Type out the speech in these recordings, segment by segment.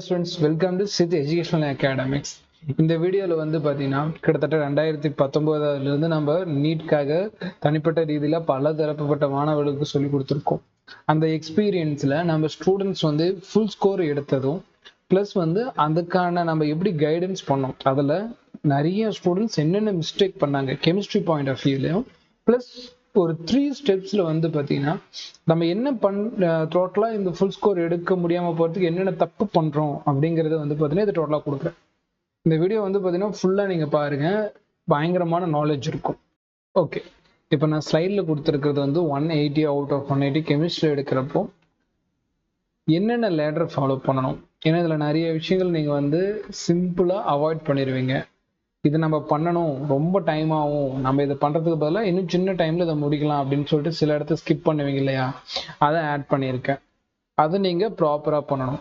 Students, welcome to Sid educational academics. இந்த வீடியோவில் வந்து பார்த்தீங்கன்னா கிட்டத்தட்ட 2019 நம்ம நீட்காக தனிப்பட்ட ரீதியில் பல தரப்பட்ட மாணவர்களுக்கு சொல்லி கொடுத்துருக்கோம். அந்த எக்ஸ்பீரியன்ஸில் நம்ம ஸ்டூடெண்ட்ஸ் வந்து ஃபுல் ஸ்கோர் எடுத்ததும் ப்ளஸ் வந்து அதுக்கான நம்ம எப்படி கைடன்ஸ் பண்ணோம், அதில் நிறைய ஸ்டூடெண்ட்ஸ் என்னென்ன மிஸ்டேக் பண்ணாங்க கெமிஸ்ட்ரி பாயிண்ட் ஆஃப் வியூலையும், ப்ளஸ் ஒரு 3 ஸ்டெப்ஸில் வந்து பார்த்தீங்கன்னா நம்ம என்ன டோட்டலாக இந்த ஃபுல் ஸ்கோர் எடுக்க முடியாமல் போகிறதுக்கு என்னென்ன தப்பு பண்ணுறோம் அப்படிங்கிறத வந்து பார்த்தீங்கன்னா இது டோட்டலாக கொடுக்குறேன். இந்த வீடியோ வந்து பார்த்தீங்கன்னா ஃபுல்லாக நீங்கள் பாருங்கள், பயங்கரமான நாலேஜ் இருக்கும். ஓகே, இப்போ நான் ஸ்லைடில் கொடுத்துருக்கிறது வந்து 180 அவுட் ஆஃப் 180 கெமிஸ்ட்ரி எடுக்கிறப்போ என்னென்ன லேடர் ஃபாலோ பண்ணணும். ஏன்னா இதில் நிறைய விஷயங்கள் நீங்கள் வந்து சிம்பிளாக அவாய்ட் பண்ணிடுவீங்க. இது நம்ம பண்ணணும், ரொம்ப டைம் ஆகும், நம்ம இதை பண்ணுறதுக்கு பதிலாக இன்னும் சின்ன டைமில் இதை முடிக்கலாம் அப்படின்னு சொல்லிட்டு சில இடத்த ஸ்கிப் பண்ணுவீங்க இல்லையா, அதை ஆட் பண்ணியிருக்கேன். அதை நீங்கள் ப்ராப்பராக பண்ணணும்.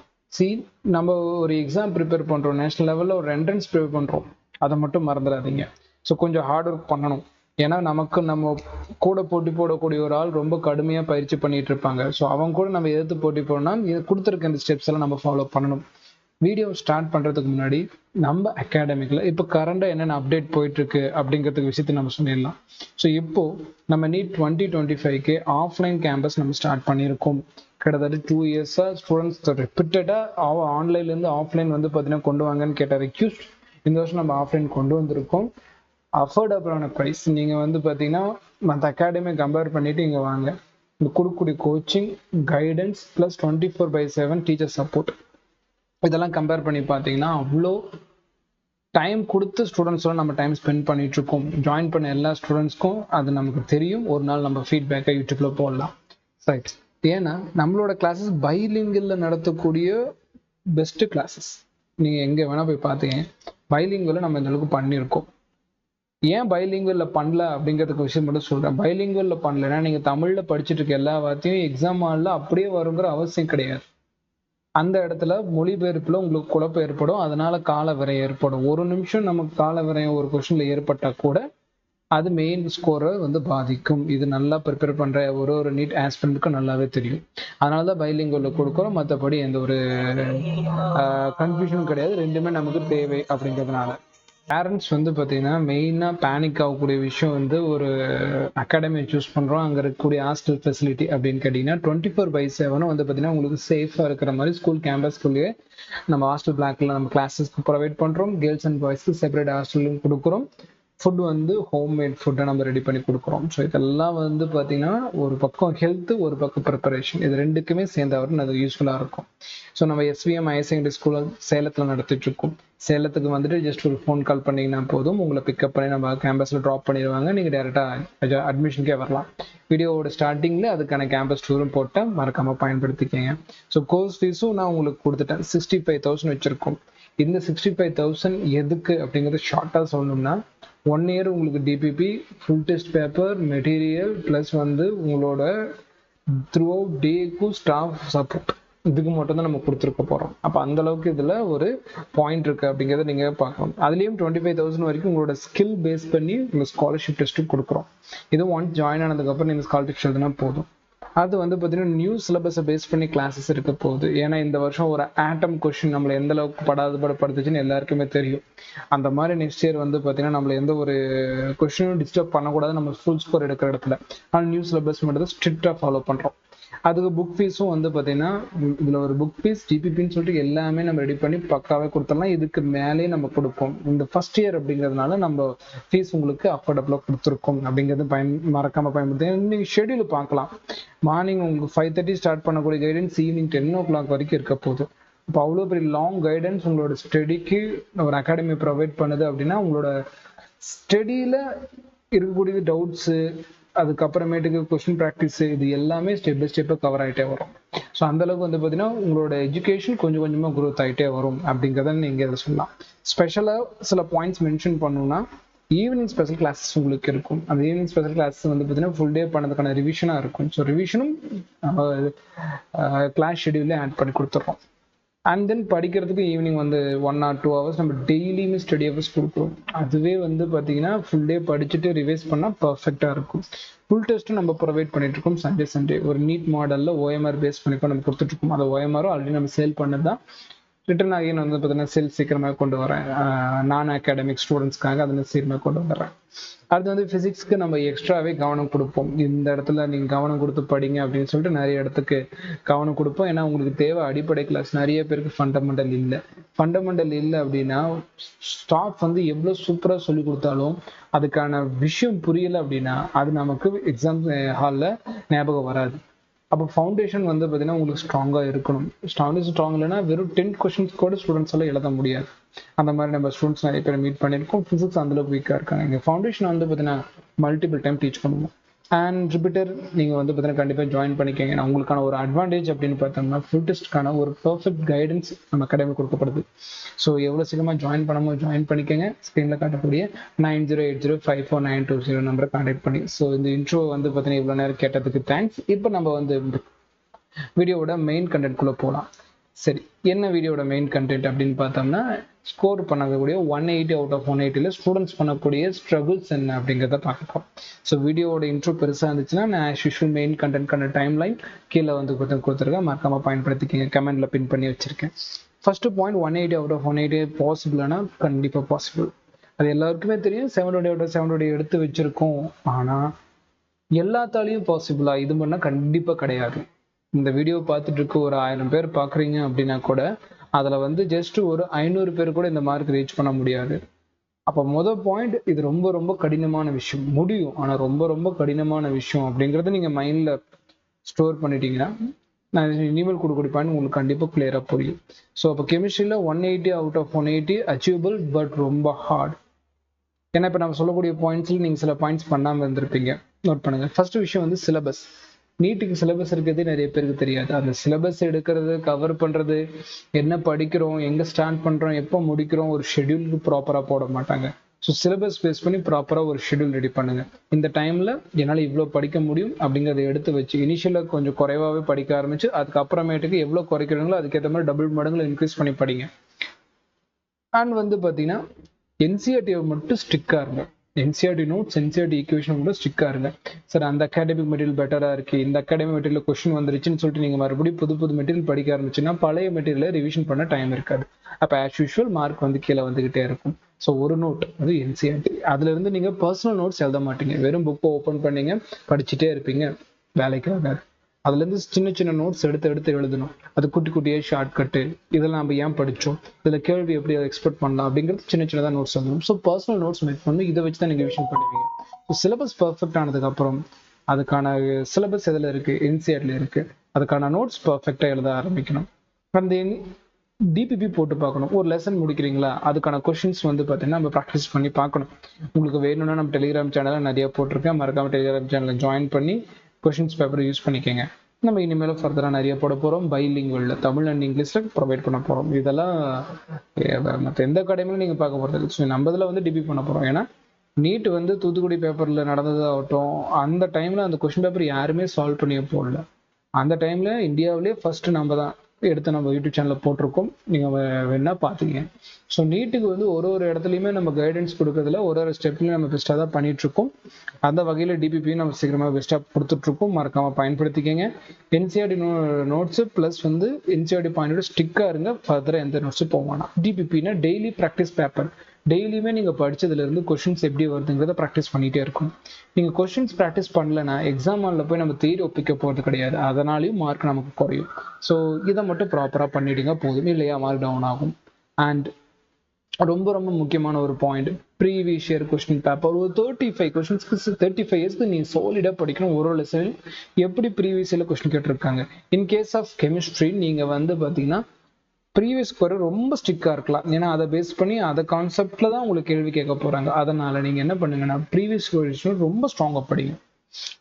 நம்ம ஒரு எக்ஸாம் ப்ரிப்பேர் பண்ணுறோம், நேஷனல் லெவலில் ஒரு என்ட்ரன்ஸ் ப்ரிப்பேர் பண்ணுறோம், அதை மட்டும் மறந்துடாதீங்க. ஸோ கொஞ்சம் ஹார்ட் ஒர்க் பண்ணணும். ஏன்னா நம்ம கூட போட்டி போடக்கூடிய ஒரு ஆள் ரொம்ப கடுமையாக பயிற்சி பண்ணிட்டு இருப்பாங்க. ஸோ அவங்க கூட நம்ம எதிர்த்து போட்டி போடணும்னா இது கொடுத்துருக்க இந்த ஸ்டெப்ஸ் எல்லாம் நம்ம ஃபாலோ பண்ணணும். வீடியோ ஸ்டார்ட் பண்ணுறதுக்கு முன்னாடி நம்ம அகாடமிக்கில் இப்போ கரண்டாக என்னென்ன அப்டேட் போயிட்டுருக்கு அப்படிங்கிறதுக்கு விஷயத்தை நம்ம சொல்லிடலாம். ஸோ இப்போது நம்ம நீட் 2025 ஆஃப்லைன் கேம்பஸ் நம்ம ஸ்டார்ட் பண்ணியிருக்கோம். கிட்டத்தட்ட 2 இயர்ஸாக ஸ்டூடெண்ட்ஸ் ரிப்பீட்டடாக ஆன்லைன்லேருந்து ஆஃப்லைன் வந்து பார்த்தீங்கன்னா கொண்டு வாங்கன்னு கேட்ட ரெக்யூஸ்ட் இந்த வருஷம் நம்ம ஆஃப்லைன் கொண்டு வந்திருக்கோம். அஃபோர்டபுளான ப்ரைஸ். நீங்கள் வந்து பார்த்தீங்கன்னா மற்ற அகாடமியை கம்பேர் பண்ணிவிட்டு இங்கே வாங்க. இந்த கொடுக்கக்கூடிய coaching, guidance plus 24/7 teacher support, இதெல்லாம் கம்பேர் பண்ணி பார்த்தீங்கன்னா அவ்வளோ டைம் கொடுத்து ஸ்டூடெண்ட்ஸோட நம்ம டைம் ஸ்பெண்ட் பண்ணிட்டு இருக்கோம். ஜாயின் பண்ண எல்லா ஸ்டூடெண்ட்ஸ்க்கும் அது நமக்கு தெரியும். ஒரு நாள் நம்ம ஃபீட்பேக்கை யூடியூப்ல போடலாம். ரைட், ஏன்னா நம்மளோட கிளாஸஸ் பைலிங்கில் நடத்தக்கூடிய பெஸ்ட் கிளாஸஸ். நீங்கள் எங்கே வேணால் போய் பார்த்தீங்க, பைலிங்கில் நம்ம இந்த அளவுக்கு பண்ணியிருக்கோம். ஏன் பைலிங்குவலில் பண்ணல அப்படிங்கிறதுக்கு விஷயம் மட்டும் சொல்கிறேன். பைலிங்குவலில் பண்ணலைன்னா நீங்கள் தமிழில் படிச்சுட்டு இருக்க எல்லா வார்த்தையும் எக்ஸாம் ஹாலில் அப்படியே வருங்கிற அவசியம் கிடையாது. அந்த இடத்துல மொழிபெயர்ப்புல உங்களுக்கு குழப்பம் ஏற்படும், அதனால கால விரயம் ஏற்படும். ஒரு நிமிஷம் நமக்கு கால விரயம் ஒரு கொஸ்டின்ல ஏற்பட்டா கூட அது மெயின் ஸ்கோரை வந்து பாதிக்கும். இது நல்லா ப்ரிப்பேர் பண்ற ஒரு நீட் ஆஸ்பிரண்ட்க்கு நல்லாவே தெரியும். அதனாலதான் பைலிங்குவல்ல கொடுக்குறோம். மற்றபடி எந்த ஒரு கன்ஃபியூஷனும் கிடையாது. ரெண்டுமே நமக்கு தேவை அப்படிங்கிறதுனால. பேரண்ட்ஸ் வந்து பார்த்தீங்கன்னா மெயினாக பேனிக் ஆகக்கூடிய விஷயம் வந்து ஒரு அகாடமியை சூஸ் பண்ணுறோம், அங்கே இருக்கக்கூடிய ஹாஸ்டல் ஃபெசிலிட்டி அப்படின்னு கேட்டிங்கன்னா 24/7 வந்து பார்த்தீங்கன்னா உங்களுக்கு சேஃபாக இருக்கிற மாதிரி ஸ்கூல் கேம்பஸ்குள்ளேயே நம்ம ஹாஸ்டல் பிளாக்ல நம்ம கிளாஸஸ்க்கு ப்ரொவைட் பண்ணுறோம். கேர்ள்ஸ் அண்ட் பாய்ஸ்க்கு செப்பரேட் ஹாஸ்டலும் கொடுக்குறோம். ஃபுட் வந்து ஹோம்மேட் ஃபுட்டை நம்ம ரெடி பண்ணி கொடுக்குறோம். ஸோ இதெல்லாம் வந்து பார்த்தீங்கன்னா ஒரு பக்கம் ஹெல்த்து, ஒரு பக்கம் ப்ரிப்பரேஷன், இது ரெண்டுக்குமே சேர்ந்தவரை அது யூஸ்ஃபுல்லாக இருக்கும். ஸோ நம்ம எஸ்விஎம் ஹையர் செகண்டரி ஸ்கூல் சேலத்தில் நடத்திட்டு இருக்கோம். சேலத்துக்கு வந்துட்டு ஜஸ்ட் ஒரு ஃபோன் கால் பண்ணிங்கன்னா போதும், உங்களை பிக்கப் பண்ணி நம்ம கேம்பஸில் ட்ராப் பண்ணிடுவாங்க. நீங்கள் டேரெக்டாக அட்மிஷனுக்கே வரலாம். வீடியோவோட ஸ்டார்டிங்கில் அதுக்கான கேம்பஸ் டூரும் போட்டால் மறக்காமல் பயன்படுத்திக்கங்க. ஸோ கோர்ஸ் ஃபீஸும் நான் உங்களுக்கு கொடுத்துட்டேன், 65,000 வச்சுருக்கோம். இந்த 65,000 எதுக்கு அப்படிங்கிறது ஷார்ட்டாக சொல்லணும்னா, 1 இயர் உங்களுக்கு DPP, full test paper, material plus வந்து உங்களோட த்ரூ அவுட் டேக்கும் ஸ்டாஃப் சப்போர்ட், இதுக்கு மட்டும் தான் நம்ம கொடுத்துருக்க போகிறோம். அப்போ அந்த அளவுக்கு இதில் ஒரு பாயிண்ட் இருக்குது அப்படிங்கிறத நீங்கள் பார்க்கணும். அதுலேயும் 25,000 வரைக்கும் உங்களோட ஸ்கில் பேஸ் பண்ணி உங்கள் ஸ்காலர்ஷிப் டெஸ்ட்டும் கொடுக்குறோம். இது ஒன்ஸ் ஜாயின் ஆனதுக்கப்புறம் நீங்கள் ஸ்காலர்ஷிப் எழுதுனா போதும். அது வந்து பார்த்தீங்கன்னா நியூ சிலபஸை பேஸ் பண்ணி கிளாஸஸ் இருக்க போகுது. ஏன்னா இந்த வருஷம் ஒரு ஆட்டம் கொஸ்டின் நம்மளை எந்த அளவுக்கு படுத்துச்சுன்னு எல்லாருக்குமே தெரியும். அந்த மாதிரி நெக்ஸ்ட் இயர் வந்து பார்த்தீங்கன்னா நம்மளை எந்த ஒரு கொஸ்டினும் டிஸ்டர்ப் பண்ணக்கூடாது நம்ம ஃபுல் ஸ்கோர் எடுக்கிற இடத்துல. ஆனால் நியூ சிலபஸ் மட்டும் தான் ஸ்ட்ரிக்டாக ஃபாலோ பண்ணுறோம். அதுக்கு புக் ஃபீஸும் வந்து பார்த்தீங்கன்னா இதில் ஒரு புக் ஃபீஸ் ஜிபிபின்னு சொல்லிட்டு எல்லாமே நம்ம ரெடி பண்ணி பக்காவே கொடுத்துடலாம். இதுக்கு மேலேயே நம்ம கொடுப்போம். இந்த ஃபர்ஸ்ட் இயர் அப்படிங்கிறதுனால நம்ம ஃபீஸ் உங்களுக்கு அஃபோர்டபுளாக கொடுத்துருக்கோம் அப்படிங்கிறது மறக்காம பயன்படுத்தி நீங்கள் ஷெடியூல் பார்க்கலாம். மார்னிங் உங்களுக்கு 5:30 ஸ்டார்ட் பண்ணக்கூடிய கைடன்ஸ் ஈவினிங் 10 o'clock வரைக்கும் இருக்க போகுது. இப்போ அவ்வளோ பெரிய லாங் கைடன்ஸ் உங்களோட ஸ்டடிக்கு ஒரு அகாடமி ப்ரொவைட் பண்ணுது அப்படின்னா உங்களோட ஸ்டடியில் இருக்கக்கூடிய டவுட்ஸு, அதுக்கப்புறமேட்டுக்கு கொஸ்டின் ப்ராக்டிஸ், இது எல்லாமே ஸ்டெப் பை ஸ்டெப்பாக கவர் ஆகிட்டே வரும். ஸோ அந்தளவுக்கு வந்து பார்த்தீங்கன்னா உங்களோட எஜுகேஷன் கொஞ்சம் கொஞ்சமாக க்ரோத் ஆகிட்டே வரும் அப்படிங்கிறத நீங்கள் இதை சொல்லலாம். ஸ்பெஷலாக சில பாயிண்ட்ஸ் மென்ஷன் பண்ணணும்னா, ஈவினிங் ஸ்பெஷல் கிளாஸஸ் உங்களுக்கு இருக்கும். அந்த ஈவினிங் ஸ்பெஷல் கிளாஸஸ் வந்து பார்த்தீங்கன்னா ஃபுல் டே பண்ணதுக்கான ரிவிஷனாக இருக்கும். ஸோ ரிவிஷனும் கிளாஸ் ஷெடியூல்லே ஆட் பண்ணி கொடுத்துட்றோம். அண்ட் தென் படிக்கிறதுக்கு ஈவினிங் வந்து 1 or 2 hours நம்ம டெய்லியுமே ஸ்டடி ஹவர்ஸ் கொடுக்குறோம். அதுவே வந்து பார்த்தீங்கன்னா ஃபுல் டே படிச்சுட்டு ரிவைஸ் பண்ணால் பர்ஃபெக்டாக இருக்கும். ஃபுல் டெஸ்ட்டும் நம்ம ப்ரொவைட் பண்ணிட்டு இருக்கோம். சண்டே ஒரு நீட் மாடலில் OMR பேஸ் பண்ணி நம்ம கொடுத்துட்ருக்கோம். அந்த OMR ஆல்ரெடி நம்ம சேல் பண்ணது தான். ரிட்டர்ன் அகைன் வந்து பார்த்தீங்கன்னா செல் சீக்கிரமாக கொண்டு வரேன். நான் அகாடமிக் ஸ்டூடெண்ட்ஸ்க்காக அதில் சீக்கிரமாக கொண்டு வந்துடுறேன். அடுத்து வந்து ஃபிசிக்ஸ்க்கு நம்ம எக்ஸ்ட்ராவே கவனம் கொடுப்போம். இந்த இடத்துல நீங்கள் கவனம் கொடுத்து படிங்க அப்படின்னு சொல்லிட்டு நிறைய இடத்துக்கு கவனம் கொடுப்போம். ஏன்னா உங்களுக்கு தேவை அடிப்படை கிளாஸ். நிறைய பேருக்கு ஃபண்டமெண்டல் இல்லை. ஃபண்டமெண்டல் இல்லை அப்படின்னா ஸ்டாஃப் வந்து எவ்வளோ சூப்பராக சொல்லி கொடுத்தாலும் அதுக்கான விஷயம் புரியலை அப்படின்னா அது நமக்கு எக்ஸாம் ஹாலில் ஞாபகம் வராது. அப்போ ஃபவுண்டேஷன் வந்து பார்த்தீங்கன்னா உங்களுக்கு ஸ்ட்ராங்காக இருக்கணும். ஸ்ட்ராங் இல்லைன்னா வெறும் 10 கொஸ்டின்ஸ் கூட ஸ்டூடெண்ட்ஸ் எல்லாம் எழுத முடியாது. அந்த மாதிரி நம்ம ஸ்டூடெண்ட்ஸ் நிறைய பேர் மீட் பண்ணியிருக்கோம். ஃபிசிக்ஸ் அந்தளவுக்கு வீக்காக இருக்காங்க. இங்கே ஃபவுண்டேஷன் வந்து பார்த்தீங்கன்னா மல்டிபிள் டைம் டீச் பண்ணுவோம். அண்ட் ரிப்பீட்டர் நீங்கள் வந்து பார்த்தீங்கன்னா கண்டிப்பாக ஜாயின் பண்ணிக்கோங்க. நான் உங்களுக்கான ஒரு அட்வான்டேஜ் அப்படின்னு பார்த்தோம்னா ஃபுல் டெஸ்ட்கான ஒரு பர்ஃபெக்ட் கைடன்ஸ் நம்ம அகாடமி கொடுக்கப்படுது. ஸோ எவ்வளோ சீக்கிரமாக ஜாயின் பண்ணாமல் ஜாயின் பண்ணிக்கோங்க. ஸ்க்ரீனில் காட்டக்கூடிய 9080544920 நம்பரை கான்டாக்ட் பண்ணி. ஸோ இந்த இன்ட்ரோ வந்து பார்த்தீங்கன்னா இவ்வளோ நேரம் கேட்டதுக்கு தேங்க்ஸ். இப்போ நம்ம வந்து வீடியோவோட மெயின் கண்டென்ட்குள்ளே போகலாம். சரி, என்ன வீடியோட மெயின் கண்டென்ட் அப்படின்னு பார்த்தோம்னா ஸ்கோர் பண்ணக்கூடிய 180 அவுட் ஆஃப் 180ல ஸ்டூடெண்ட்ஸ் பண்ணக்கூடிய ஸ்ட்ரகிள்ஸ் என்ன அப்படிங்கிறத பார்க்கலாம். ஸோ வீடியோட இன்ட்ரோ பெருசாக இருந்துச்சுன்னா நான் ஆஸ் யூஷுவல் மெயின் கண்டென்ட்கான டைம்லைன் கீழே வந்து கொடுத்துருக்கேன். மறக்காம பயன்படுத்திக்கிங்க. கமெண்ட்ல பின் பண்ணி வச்சிருக்கேன். ஃபர்ஸ்ட் பாயிண்ட் 180 அவுட் ஆஃப் 180 பாசிபிள்னா கண்டிப்பாக பாசிபிள். அது எல்லாருக்குமே தெரியும். 720 அவுட் ஆஃப் 720 எடுத்து வச்சிருக்கோம். ஆனால் எல்லாத்தாலையும் பாசிபிளா இது பண்ணால் கண்டிப்பாக கிடையாது. இந்த வீடியோ பார்த்துட்டு இருக்க ஒரு 1000 பேர் பார்க்குறீங்க அப்படின்னா கூட அதில் வந்து ஜஸ்ட் ஒரு 500 பேர் கூட இந்த மார்க் ரீச் பண்ண முடியாது. அப்போ மொதல் பாயிண்ட், இது ரொம்ப ரொம்ப கடினமான விஷயம். முடியும், ஆனால் ரொம்ப ரொம்ப கடினமான விஷயம் அப்படிங்கிறத நீங்கள் மைண்டில் ஸ்டோர் பண்ணிட்டீங்கன்னா நான் இனிமேல் கொடுக்கக்கூடிய பாயிண்ட் உங்களுக்கு கண்டிப்பாக கிளியராக புரியும். ஸோ அப்போ கெமிஸ்ட்ரியில் 180 அவுட் ஆஃப் 180 அச்சீவபிள், பட் ரொம்ப ஹார்ட். ஏன்னா இப்போ நம்ம சொல்லக்கூடிய பாயிண்ட்ஸில் நீங்கள் சில பாயிண்ட்ஸ் பண்ணாமல் இருந்திருப்பீங்க. நோட் பண்ணுங்கள். ஃபர்ஸ்ட் விஷயம் வந்து சிலபஸ். நீட்டுக்கு சிலபஸ் இருக்கிறதே நிறைய பேருக்கு தெரியாது. அந்த சிலபஸ் எடுக்கிறது, கவர் பண்ணுறது, என்ன படிக்கிறோம், எங்கே ஸ்டாண்ட் பண்ணுறோம், எப்போ முடிக்கிறோம், ஒரு ஷெட்யூலுக்கு ப்ராப்பராக போட மாட்டாங்க. ஸோ சிலபஸ் பேஸ் பண்ணி ப்ராப்பராக ஒரு ஷெட்யூல் ரெடி பண்ணுங்க. இந்த டைமில் என்னால் இவ்வளோ படிக்க முடியும் அப்படிங்கிறத எடுத்து வச்சு இனிஷியலாக கொஞ்சம் குறைவாகவே படிக்க ஆரம்பிச்சு அதுக்கப்புறமேட்டுக்கு எவ்வளோ குறைக்கிறீங்களோ அதுக்கேற்ற மாதிரி டபுள் மடங்குல இன்க்ரீஸ் பண்ணி படிங்க. அண்ட் வந்து பார்த்தீங்கன்னா என்சிஆர்டியை மட்டும் ஸ்ட்ரிக்டாக இருங்க. என்சிஆர்டி நோட்ஸ், என்சிஆர்டி ஈக்குவேஷன் கூட ஸ்ட்ரிக்டாக இருங்க. சார் அந்த அகாடமிக் மெட்டீரியல் பெட்டராக இருக்குது, இந்த அகாடமிக் மெட்டீரியல் கொஸ்டின் வந்துருச்சுன்னு சொல்லிட்டு நீங்கள் மறுபடியும் புது மெட்டீரியல் படிக்க ஆரம்பிச்சுன்னா பழைய மெட்டீரியலை ரிவிஷன் பண்ண டைம் இருக்காது. அப்போ ஆஸ் யூஷுவல் மார்க் வந்து கீழே வந்துகிட்டே இருக்கும். ஸோ ஒரு நோட் அது என்சிஆர்டி. அதுல இருந்து நீங்கள் பர்சனல் நோட்ஸ் எழுத மாட்டீங்க. வெறும் புக்கை ஓப்பன் பண்ணீங்க படிச்சுட்டே இருப்பீங்க, வேலைக்கு ஆகாது. அதுலேருந்து சின்ன சின்ன நோட்ஸ் எடுத்து எழுதணும். அது குட்டி குட்டியே ஷார்ட்கட்டு, இதெல்லாம் நம்ம ஏன் படித்தோம், இதில் கேள்வி எப்படி அதை எக்ஸ்பெக்ட் பண்ணலாம் அப்படிங்கிறது சின்ன சின்னதாக நோட்ஸ் எழுதணும். ஸோ பர்சனல் நோட்ஸ் மேக் பண்ணி இதை வச்சு தான் நீங்கள் விஷயம் பண்ணுவீங்க. ஸோ சிலபஸ் பர்ஃபெக்ட் ஆனதுக்கப்புறம் அதுக்கான சிலபஸ் எதில் இருக்குது, என்சிஆர்டில் இருக்குது, அதுக்கான நோட்ஸ் பர்ஃபெக்டாக எழுத ஆரம்பிக்கணும். அந்த டிபிபி போட்டு பார்க்கணும். ஒரு லெசன் முடிக்கிறீங்களா, அதுக்கான கொஸ்டின்ஸ் வந்து பார்த்தீங்கன்னா நம்ம ப்ராக்டிஸ் பண்ணி பார்க்கணும். உங்களுக்கு வேணும்னா நம்ம டெலிகிராம் சேனலில் நிறைய போட்டிருக்கேன். மறக்காம டெலிகிராம் சேனலில் ஜாயின் பண்ணி கொஷின்ஸ் பேப்பர் யூஸ் பண்ணிக்கோங்க. நம்ம இனிமேலும் ஃபர்தராக நிறைய போட போகிறோம். பைலிங்குவல்ல தமிழ் அண்ட் இங்கிலீஷில் ப்ரொவைட் பண்ண போகிறோம். இதெல்லாம் மற்ற எந்த அகாடமியிலும் நீங்கள் பார்க்க போகிறது. ஸோ நம்ம இதில் வந்து டிபி பண்ண போகிறோம். ஏன்னா நீட் வந்து தூத்துக்குடி பேப்பரில் நடந்ததாகட்டும், அந்த டைமில் அந்த கொஷின் பேப்பர் யாருமே சால்வ் பண்ணியே போடல. அந்த டைமில் இந்தியாவிலே ஃபர்ஸ்ட் நம்ம தான் எடுத்து நம்ம யூடியூப் சேனலில் போட்டிருக்கோம். நீங்கள் வேணா பார்த்தீங்க. ஸோ நீட்டுக்கு வந்து ஒரு இடத்துலையுமே நம்ம கைடன்ஸ் கொடுக்கறதுல ஒரு ஸ்டெப்லையும் நம்ம பெஸ்ட்டாக தான் பண்ணிகிட்ருக்கோம். அந்த வகையில் டிபிபியும் நம்ம சீக்கிரமாக பெஸ்ட்டாக கொடுத்துட்ருக்கோம். மறக்காமல் பயன்படுத்திக்கங்க. என்சிஆர்டி நோட்ஸு ப்ளஸ் வந்து என்சிஆர்டி பாயிண்டோட ஸ்டிக்காக இருங்க. ஃபர்தராக எந்த நோட்ஸும் போவானா. டிபிபின்னா டெய்லி ப்ராக்டிஸ் பேப்பர். டெய்லியுமே நீங்கள் படித்ததுலேருந்து கொஷின்ஸ் எப்படி வருதுங்கிறத ப்ராக்டிஸ் பண்ணிகிட்டே இருக்கும். நீங்கள் கொஷின்ஸ் ப்ராக்டிஸ் பண்ணலன்னா எக்ஸாம் ஹாலில் போய் நம்ம தேடி ஒப்பிக்க போகிறது கிடையாது. அதனாலையும் மார்க் நமக்கு குறையும். ஸோ இதை மட்டும் ப்ராப்பராக பண்ணிடுங்க போதும், இல்லையா மார்க் டவுன் ஆகும். அண்ட் ரொம்ப ரொம்ப முக்கியமான ஒரு point, previous year question paper. ஒரு 35 கொஸ்டின்ஸ்க்கு 35 இயர்ஸ்க்கு நீ சாலிடாக படிக்கணும். ஒரு லெசன் எப்படி ப்ரீவியஸ் இயர்ல கொஸ்டின் கேட்டிருக்காங்க. இன் கேஸ் ஆஃப் கெமிஸ்ட்ரி நீங்கள் வந்து பார்த்தீங்கன்னா ப்ரீவியஸ் குவரை ரொம்ப ஸ்ட்ரிக்டாக இருக்கலாம். ஏன்னா அதை பேஸ் பண்ணி அதை கான்செப்டில் தான் உங்களுக்கு கேள்வி கேட்க போகிறாங்க. அதனால் நீங்கள் என்ன பண்ணுங்கன்னா ப்ரீவியஸ் கொஸ்டின் ரொம்ப ஸ்ட்ராங்காக படிங்க,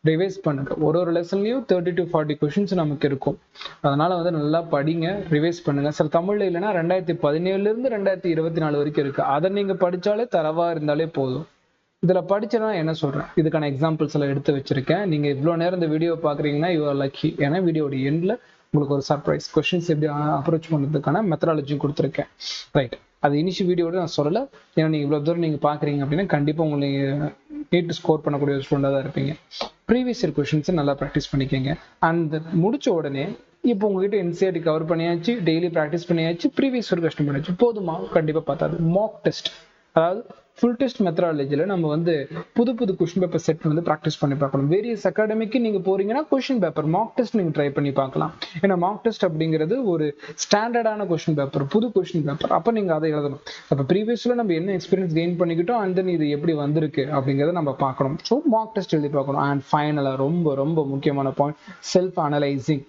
ரிவைஸ் பண்ணுங்க. ஒரு லெசன்லையும் 30 to 40 கொஸ்டின்ஸ் நமக்கு இருக்கும். அதனால வந்து நல்லா படிங்க, ரிவைஸ் பண்ணுங்க. சார் தமிழ்ல இல்லைன்னா 2017 2024 வரைக்கும் இருக்கு. அதை நீங்க படிச்சாலே தரவா இருந்தாலே போதும். இதுல படிச்சனா என்ன சொல்றேன், இதுக்கான எக்ஸாம்பிள்ஸ் எல்லாம் எடுத்து வச்சிருக்கேன். நீங்க இவ்வளவு நேரம் இந்த வீடியோ பாக்குறீங்கன்னா யூ ஆர் லக்கி. ஏன்னா வீடியோட எண்ட்ல உங்களுக்கு ஒரு சர்ப்ரைஸ் கொஸ்டின்ஸ் எப்படி அப்ரோச் பண்ணுறதுக்கான மெத்தடாலஜி கொடுத்துருக்கேன். ரைட், அது இனிஷியல் வீடியோட நான் சொல்லலை. ஏன்னா நீங்கள் இவ்வளோ தூரம் நீங்கள் பார்க்குறீங்க அப்படின்னா கண்டிப்பாக உங்களுக்கு நீட் ஸ்கோர் பண்ணக்கூடிய ஒரு ஸ்டூடெண்டாக தான் இருப்பீங்க. ப்ரீவியஸ் இயர் கொஸ்டின்ஸை நல்லா ப்ராக்டிஸ் பண்ணிக்கோங்க. அந்த முடிச்ச உடனே இப்போ உங்ககிட்ட என்சிஆர்டி கவர் பண்ணியாச்சு, டெய்லி ப்ராக்டிஸ் பண்ணியாச்சு, ப்ரீவியஸ் ஒரு கஷ்டம் பண்ணியாச்சு, போதுமா? கண்டிப்பா பார்த்தாது. மாக் டெஸ்ட், அதாவது ஃபுல் டெஸ்ட் மெத்தடாலஜில நம்ம வந்து புது புது கொஸ்டின் பேப்பர் செட் வந்து ப்ராக்டிஸ் பண்ணி பார்க்கணும். வேரியஸ் அகாடமிக்கு நீங்க போறீங்கன்னா கொஸ்டின் பேப்பர் மாக் டெஸ்ட் நீங்க ட்ரை பண்ணி பார்க்கலாம். ஏன்னா மாக் டெஸ்ட் அப்படிங்கிறது ஒரு ஸ்டாண்டர்டான கொஸ்டின் பேப்பர், புது கொஸ்டின் பேப்பர். அப்ப நீங்க அதை எழுதணும். அப்ப ப்ரீவியஸ்ல நம்ம என்ன எக்ஸ்பீரியன்ஸ் கெயின் பண்ணிக்கிட்டோம், அண்ட் தென் இது எப்படி வந்திருக்கு அப்படிங்கறத நம்ம பார்க்கணும். ஸோ மாக் டெஸ்ட் எழுதி பார்க்கணும். அண்ட் ஃபைனலா ரொம்ப ரொம்ப முக்கியமான பாயிண்ட், செல்ஃப் அனலைசிங்.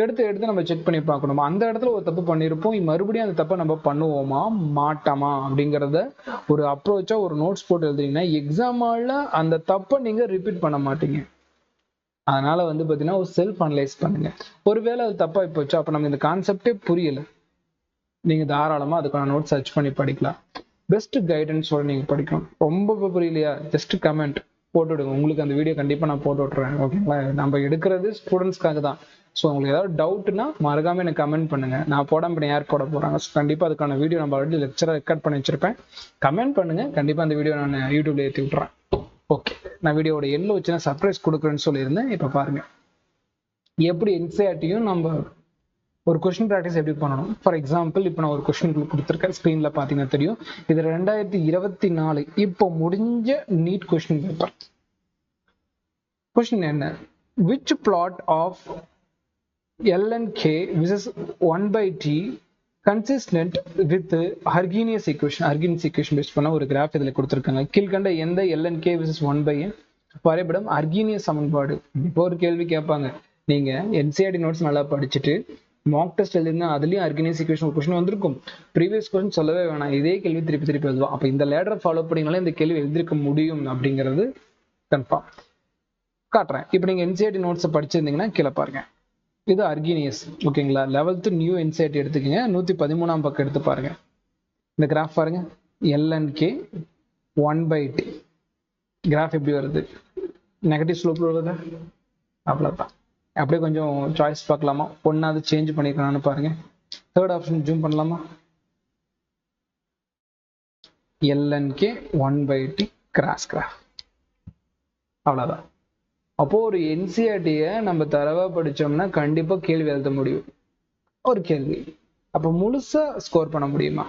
எடுத்து நம்ம செக் பண்ணி பார்க்கணுமா, அந்த இடத்துல ஒரு தப்பு பண்ணியிருப்போம், மறுபடியும் அந்த தப்பை நம்ம பண்ணுவோமா மாட்டோமா அப்படிங்கிறத ஒரு அப்ரோச்சா ஒரு நோட்ஸ் போட்டு எழுதுறீங்கன்னா எக்ஸாமால அந்த தப்பை நீங்க ரிப்பீட் பண்ண மாட்டீங்க. அதனால வந்து பாத்தீங்கன்னா ஒரு செல்ஃப் அனலைஸ் பண்ணுங்க. ஒருவேளை அது தப்பா போச்சு, அப்ப நமக்கு இந்த கான்செப்டே புரியல, நீங்க தாராளமா அதுக்கான நோட் சர்ச் பண்ணி படிக்கலாம். பெஸ்ட் கைடன்ஸோட நீங்க படிக்கணும். ரொம்ப புரியலையா, ஜஸ்ட் கமெண்ட் போட்டு விடுங்க. உங்களுக்கு அந்த வீடியோ கண்டிப்பா நான் போட்டு விட்டுறேன். ஓகேங்களா? நம்ம எடுக்கிறது ஸ்டூடெண்ட்ஸ்க்காக தான். ஸோ உங்களுக்கு ஏதாவது டவுட்னா மறக்காம எனக்கு கமெண்ட் பண்ணுங்க. நான் போடாம யார் போட போறாங்க, கண்டிப்பா அதுக்கான வீடியோ நம்ம ஆல்ரெடி லெக்சரா ரெக்கார்ட் பண்ணி வச்சிருப்பேன். கமெண்ட் பண்ணுங்க, கண்டிப்பா அந்த வீடியோ நான் யூடியூப்ல ஏற்றி விட்டுறேன். ஓகே, நான் வீடியோட எண்ணில் வச்சு நான் சர்ப்ரைஸ் கொடுக்குறேன்னு சொல்லியிருந்தேன். இப்போ பாருங்க எப்படி என்சிஆர்டியும் நம்ம ஒரு கொஸ்டின் ப்ராக்டிஸ் எப்படி பண்ணணும். ஃபார் எக்ஸாம்பிள் இப்போ நான் ஒரு கொஸ்டின் கொடுத்துருக்கேன், ஸ்க்ரீன்ல பாத்தீங்கன்னா தெரியும். இது 2024 இப்போ முடிஞ்ச நீட் கொஸ்டின் பேப்பர். கொஸ்டின் என்ன? which plot of lnk versus 1/t consistent with Arrhenius equation. Arrhenius equation base பண்ண ஒரு கிராஃப் இதுல கொடுத்திருக்காங்க. கீழ்கண்ட எந்த lnk versus 1/n வரைபடம் அர்கீனியஸ் சமன்பாடு. இப்போ ஒரு கேள்வி கேட்பாங்க, நீங்க என்சிஆர்டி நோட்ஸ் நல்லா படிச்சுட்டு மாக் டெஸ்ட் எழுதினா அதுலயும் அர்கீனியஸ் ஈக்குவேஷன் கொஸ்டின் வந்திருக்கும். ப்ரீவியஸ் கொஸ்டின் சொல்லவே வேணாம், இதே கேள்வி திருப்பி எழுதுவோம். அப்ப இந்த லேடர் ஃபாலோ பண்ணீங்களா இந்த கேள்வி எழுதிருக்க முடியும் அப்படிங்கிறது கன்ஃபார்ம். காட்டுறேன். இப்போ நீங்க என்சிஆர்டி நோட்ஸ் படிச்சிருந்தீங்கன்னா கீழே பாருங்க, இது அர்கீனியஸ். ஓகேங்களா? 11th நியூ என்சிஆர்டி எடுத்துக்கங்க, 113ஆம் பக்கம் எடுத்து பாருங்க. இந்த கிராஃப் பாருங்க, lnk 1/t கிராஃப் எப்படி வருது? நெகட்டிவ் ஸ்லோப்ல வருது. அவ்வளவுதான். அப்படியே கொஞ்சம் சாய்ஸ் பார்க்கலாமா, ஒன்னாவது சேஞ்ச் பண்ணிக்கலாம்னு பாருங்க. தேர்ட் ஆப்ஷன் ஜூம் பண்ணலாமா? lnk 1/t cross graph. அவ்வளவுதான். அப்போ ஒரு என்சிஆர்டிய நம்ம தரவா படிச்சோம்னா கண்டிப்பா கேள்வி எழுத முடியும். ஒரு கேள்வி அப்ப முழுசா ஸ்கோர் பண்ண முடியுமா?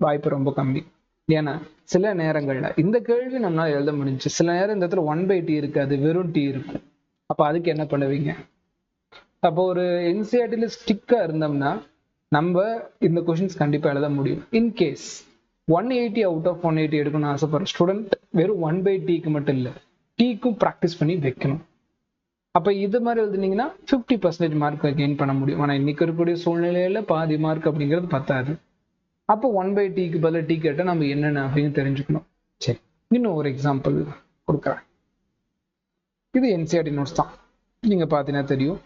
வாய்ப்பு ரொம்ப கம்மி. ஏன்னா சில நேரங்கள்ல இந்த கேள்வி நம்மளால எழுத முடிஞ்சு, சில நேரம் இந்த இடத்துல 1/t இருக்காது, வெறும் டி இருக்கும். அப்ப அதுக்கு என்ன பண்ணுவீங்க? அப்போ ஒரு என்சிஆர்டில ஸ்டிக்கா இருந்தோம்னா நம்ம இந்த கொஸ்டின்ஸ் கண்டிப்பா எழுத முடியும். இன்கேஸ் 180 அவுட் ஆஃப் 180 எடுக்கணும்னு ஆசைப்படுற ஸ்டூடெண்ட் வெறும் 1/tக்கு மட்டும் இல்லை, டீக்கும் ப்ராக்டிஸ் பண்ணி வைக்கணும். அப்ப இது மாதிரி எழுதுனீங்கன்னா 50% மார்க் கெயின் பண்ண முடியும். ஆனா இன்னைக்கு இருக்கக்கூடிய சூழ்நிலையில பாதி மார்க் அப்படிங்கிறது பத்தாது. அப்போ 1/tக்கு பதில் டி கேட்டா நம்ம என்னென்ன அப்படின்னு தெரிஞ்சுக்கணும். சரி, இன்னும் ஒரு எக்ஸாம்பிள் கொடுக்குறேன். இது என்சிஆர்டி நோட்ஸ் தான். நீங்க பாத்தீங்கன்னா தெரியும்,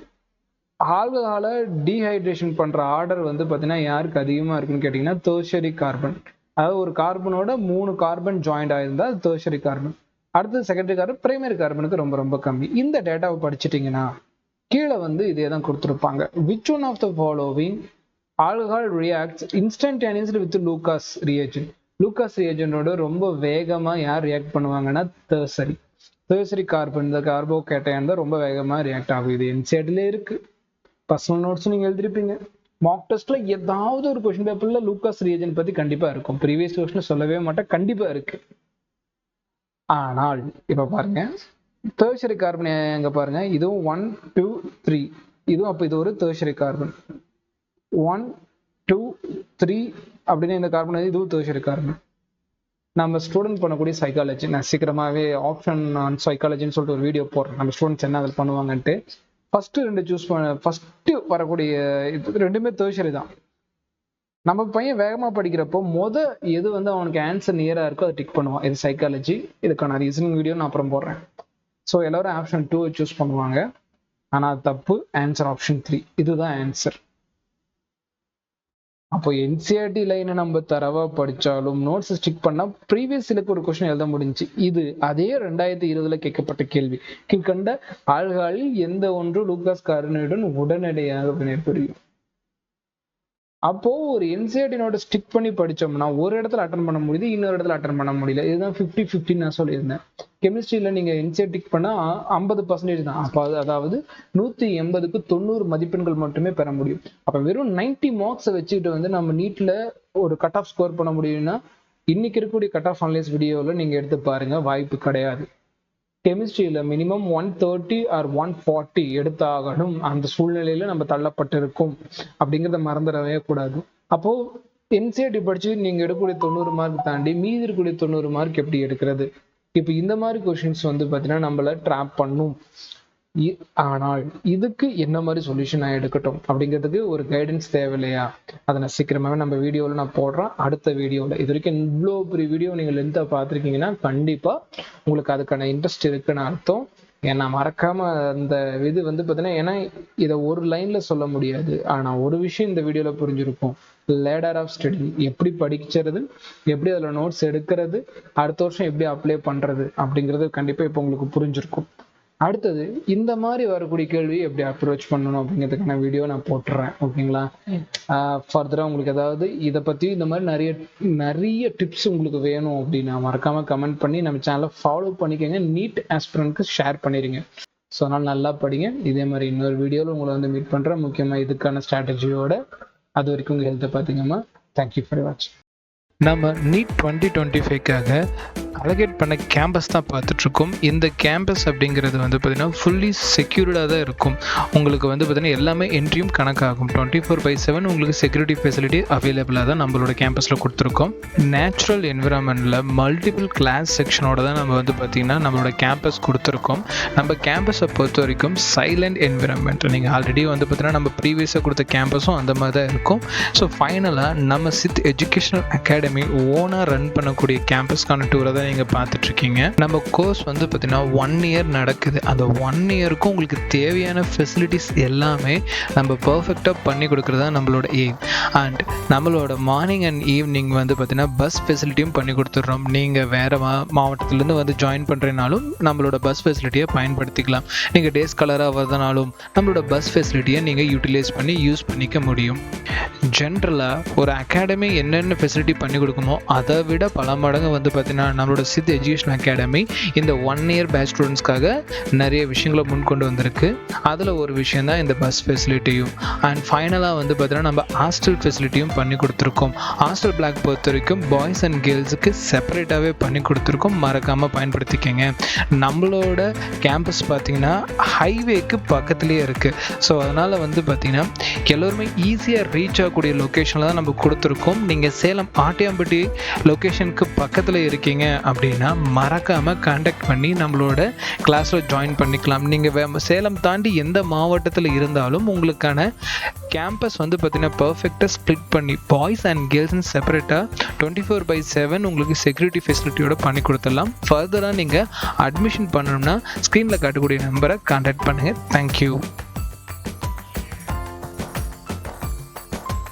ஆல்கஹாலை டீஹைட்ரேஷன் பண்ற ஆர்டர் வந்து பாத்தீங்கன்னா யாருக்கு அதிகமா இருக்குன்னு கேட்டீங்கன்னா டெர்ஷரி கார்பன். அதாவது ஒரு கார்பனோட 3 கார்பன் ஜாயிண்ட் ஆயிருந்தா அது டெர்ஷரி கார்பன். அடுத்தது செகண்டரி கார்பன், பிரைமரி கார்பனுக்கு ரொம்ப ரொம்ப கம்மி. இந்த டேட்டாவை படிச்சுட்டீங்கன்னா கீழே வந்து இதே தான் கொடுத்துருப்பாங்க. which one of the following alcohol reacts instantaneously with Lucas reagent? Lucas ரியேஜென்டோட ரொம்ப வேகமா யார் ரியாக்ட் பண்ணுவாங்கன்னா டெர்ஷரி கார்பன், இந்த கார்போகேட்டையான் தான் ரொம்ப வேகமா ரியாக்ட் ஆகும். இது என்சிஆர்டில இருக்கு. பர்சனல் நோட்ஸ் நீங்க எழுதிருப்பீங்க. மாக் டெஸ்ட்ல ஏதாவது ஒரு கொஸ்டின் பேப்பர்ல லூகாஸ் ரியேஜென்ட் பத்தி கண்டிப்பா இருக்கும். ப்ரீவியஸ் கொஸ்டின்ல சொல்லவே மாட்டேன், கண்டிப்பா இருக்கு. ஆனால் இப்ப பாருங்க, டெர்ஷரி கார்பன் எங்க பாருங்க, இதுவும் 1 2 3 இதுவும். அப்ப இது ஒரு டெர்ஷரி கார்பன் 1 2 3 அப்படின்னு இந்த கார்பன், இதுவும் டெர்ஷரி கார்பன். நம்ம ஸ்டூடெண்ட் பண்ணக்கூடிய சைக்காலஜி, நான் சீக்கிரமாவே ஆப்ஷன் ஆன் சைக்காலஜின்னு சொல்லிட்டு ஒரு வீடியோ போடுறேன். நம்ம ஸ்டூடெண்ட்ஸ் என்ன அதில் பண்ணுவாங்கன்ட்டு. ஃபர்ஸ்ட் 2 சூஸ் பண்ண, ஃபர்ஸ்ட் வரக்கூடிய இது ரெண்டுமே டெர்ஷரி தான். நம்ம பையன் வேகமா படிக்கிறப்போ எது வந்து அவனுக்கு ஆன்சர் நியரா இருக்கோ அதை டிக் பண்ணுவான். இது சைக்காலஜி. இதுக்கான ரீசனிங் வீடியோ நான் அப்புறம் போடுறேன். ஸோ எல்லாரும் ஆப்ஷன் 2 சூஸ் பண்ணுவாங்க. ஆனா அது தப்பு. Answer option 3. இதுதான் ஆன்சர். அப்போ என்சிஆர்டி லைனை நம்ம தரவா படிச்சாலும் நோட்ஸ் ஸ்டிக் பண்ணா ப்ரீவியஸ் இலக்கு ஒரு கொஸ்டின் எழுத முடிஞ்சு. இது அதே 2020 கேட்கப்பட்ட கேள்வி. கீழ்கண்ட ஆல்கஹாலில் எந்த ஒன்று லூகாஸ் கார்பனுடன் உடனடியாக வினைபுரியும்? அப்போ ஒரு என்சிஆர்டி நோட்டை ஸ்டிக் பண்ணி படிச்சோம்னா ஒரு இடத்துல அட்டன் பண்ண முடியுது, இன்னொரு இடத்துல அட்டன் பண்ண முடியல. இதுதான் 50-50 நான் சொல்லியிருந்தேன். கெமிஸ்ட்ரியில நீங்க என்சிஆர் டிக் பண்ணா 50% தான். அப்ப அதாவது 180க்கு 90 மதிப்பெண்கள் மட்டுமே பெற முடியும். அப்ப வெறும் 90 மார்க்ஸை வச்சுக்கிட்டு வந்து நம்ம நீட்ல ஒரு கட் ஆஃப் ஸ்கோர் பண்ண முடியும்னா இன்னைக்கு இருக்கக்கூடிய கட் ஆஃப் அனலைஸ் வீடியோவில் நீங்க எடுத்து பாருங்க, வாய்ப்பு கிடையாது. கெமிஸ்ட்ரியில மினிமம் 130 ஆர் 140 எடுத்தாகணும். அந்த சூழ்நிலையில நம்ம தள்ளப்பட்டிருக்கும் அப்படிங்கிறத மறந்துடவே கூடாது. அப்போ என்சிஆர்டி படிச்சு நீங்க எடுக்கக்கூடிய 90 மார்க் தாண்டி மீதி இருக்கக்கூடிய 90 மார்க் எப்படி எடுக்கிறது? இப்ப இந்த மாதிரி கொஸ்டின்ஸ் வந்து பாத்தீங்கன்னா நம்மள ட்ராப் பண்ணும். ஆனால் இதுக்கு என்ன மாதிரி சொல்யூஷன் நான் எடுக்கட்டும் அப்படிங்கிறதுக்கு ஒரு கைடன்ஸ் தேவையில்லையா? அதை நான் சீக்கிரமாவே நம்ம வீடியோவில் நான் போடுறேன். அடுத்த வீடியோவில் இது வரைக்கும் இவ்வளோ பெரிய வீடியோ நீங்கள் லென்த்தாக பார்த்துருக்கீங்கன்னா கண்டிப்பா உங்களுக்கு அதுக்கான இன்ட்ரெஸ்ட் இருக்குன்னு அர்த்தம். ஏன்னா மறக்காம அந்த இது வந்து பார்த்தீங்கன்னா, ஏன்னா இதை ஒரு லைன்ல சொல்ல முடியாது. ஆனா ஒரு விஷயம் இந்த வீடியோல புரிஞ்சிருக்கும். லேடர் ஆஃப் ஸ்டடி எப்படி படிக்கிறது, எப்படி அதுல நோட்ஸ் எடுக்கிறது, அடுத்த வருஷம் எப்படி அப்ளை பண்றது அப்படிங்கிறது கண்டிப்பா இப்போ உங்களுக்கு புரிஞ்சிருக்கும். அடுத்தது இந்த மாதிரி வரக்கூடிய கேள்வி எப்படி அப்ரோச் பண்ணணும் அப்படிங்கிறதுக்கான வீடியோ நான் போட்டுறேன். ஓகேங்களா? ஃபர்தரா உங்களுக்கு ஏதாவது இதை பத்தி இந்த மாதிரி நிறைய நிறைய டிப்ஸ் உங்களுக்கு வேணும் அப்படின்னா மறக்காம கமெண்ட் பண்ணி நம்ம சேனலை ஃபாலோ பண்ணிக்கோங்க. நீட் ஆஸ்பிரண்ட்க்கு ஷேர் பண்ணிடுங்க. ஸோ அதனால நல்லா படிங்க. இதே மாதிரி இன்னொரு வீடியோவில் உங்களை வந்து மீட் பண்றேன், முக்கியமா இதுக்கான ஸ்ட்ராட்டஜியோட. அது வரைக்கும் உங்க ஹெல்த்தை பார்த்துக்கோங்க. தேங்க்யூ ஃபார் வாட்சிங். நம்ம நீட் 2025க்காக அலகேட் பண்ண கேம்பஸ் தான் பார்த்துட்ருக்கோம். இந்த கேம்பஸ் அப்படிங்கிறது வந்து பார்த்திங்கன்னா ஃபுல்லி செக்யூர்டாக தான் இருக்கும். உங்களுக்கு வந்து பார்த்திங்கன்னா எல்லாமே என்ட்ரியும் கணக்காகும். 24/7 உங்களுக்கு செக்யூரிட்டி ஃபெசிலிட்டி அவைலபிளாக தான் நம்மளோட கேம்பஸில் கொடுத்துருக்கோம். நேச்சுரல் என்விரான்மெண்ட்டில் மல்டிபிள் கிளாஸ் செக்ஷனோட தான் நம்ம வந்து பார்த்திங்கன்னா நம்மளோட கேம்பஸ் கொடுத்துருக்கோம். நம்ம கேம்பஸை பொறுத்த வரைக்கும் சைலண்ட் என்விரான்மெண்ட். நீங்கள் ஆல்ரெடி வந்து பார்த்திங்கன்னா நம்ம ப்ரீவியஸாக கொடுத்த கேம்பஸும் அந்த மாதிரி தான் இருக்கும். ஸோ ஃபைனலாக நம்ம சித் எஜுகேஷனல் அகாடமி ஓனாக ரன் பண்ணக்கூடிய கேம்பஸ்க்கான டூரை தான் நீங்கள் பார்த்துட்ருக்கீங்க. நம்ம கோர்ஸ் வந்து பார்த்தீங்கன்னா 1 இயர் நடக்குது. அந்த 1 இயருக்கும் உங்களுக்கு தேவையான ஃபெசிலிட்டிஸ் எல்லாமே நம்ம பர்ஃபெக்டாக பண்ணி கொடுக்குறதா நம்மளோட எய்ம். அண்ட் நம்மளோட மார்னிங் அண்ட் ஈவினிங் வந்து பார்த்தீங்கன்னா பஸ் ஃபெசிலிட்டியும் பண்ணி கொடுத்துட்றோம். நீங்கள் வேறு மாவட்டத்துலேருந்து வந்து ஜாயின் பண்ணுறதுனாலும் நம்மளோட பஸ் ஃபெசிலிட்டியை பயன்படுத்திக்கலாம். நீங்கள் டேஸ் கலராக வரதுனாலும் நம்மளோட பஸ் ஃபெசிலிட்டியை நீங்கள் யூட்டிலைஸ் பண்ணி யூஸ் பண்ணிக்க முடியும். ஜென்ரலாக ஒரு அகாடமி என்னென்ன ஃபெசிலிட்டி பண்ணி கொடுக்குமோ அதை விட பல மடங்கு வந்து பார்த்தீங்கன்னா நம்மளோட சித் எஜுகேஷன் அகாடமி இந்த 1 இயர் பேட்ச் ஸ்டூடெண்ட்ஸ்க்காக நிறைய விஷயங்களை முன்கொண்டு வந்திருக்கு. அதில் ஒரு விஷயம் தான் இந்த பஸ் ஃபெசிலிட்டியும். அண்ட் ஃபைனலாக வந்து பார்த்தீங்கன்னா நம்ம ஹாஸ்டல் ஃபெசிலிட்டியும் பண்ணி கொடுத்துருக்கோம். ஹாஸ்டல் பிளாக் பொறுத்த வரைக்கும் பாய்ஸ் அண்ட் கேர்ள்ஸுக்கு செப்பரேட்டாகவே பண்ணி கொடுத்துருக்கோம். மறக்காமல் பயன்படுத்திக்கங்க. நம்மளோட கேம்பஸ் பார்த்தீங்கன்னா ஹைவேக்கு பக்கத்துலேயே இருக்குது. ஸோ அதனால் வந்து பார்த்தீங்கன்னா எல்லோருமே ஈஸியாக ரீச் ஆகக்கூடிய லொக்கேஷனில் தான் நம்ம கொடுத்துருக்கோம். நீங்கள் சேலம் ஆட்டியாம்பட்டி லொக்கேஷனுக்கு பக்கத்தில் இருக்கீங்க அப்படின்னா மறக்காமல் கான்டாக்ட் பண்ணி நம்மளோட கிளாஸில் ஜாயின் பண்ணிக்கலாம். நீங்கள் சேலம் தாண்டி எந்த மாவட்டத்தில் இருந்தாலும் உங்களுக்கான கேம்பஸ் வந்து பார்த்தீங்கன்னா பர்ஃபெக்டாக ஸ்ப்ளிட் பண்ணி பாய்ஸ் அண்ட் கேர்ள்ஸ்னு செப்பரேட்டாக 24/7 உங்களுக்கு செக்யூரிட்டி ஃபெசிலிட்டியோட பண்ணி கொடுத்துடலாம். ஃபர்தராக நீங்கள் அட்மிஷன் பண்ணணும்னா ஸ்க்ரீனில் காட்டக்கூடிய நம்பரை கான்டாக்ட் பண்ணுங்கள். தேங்க்யூ.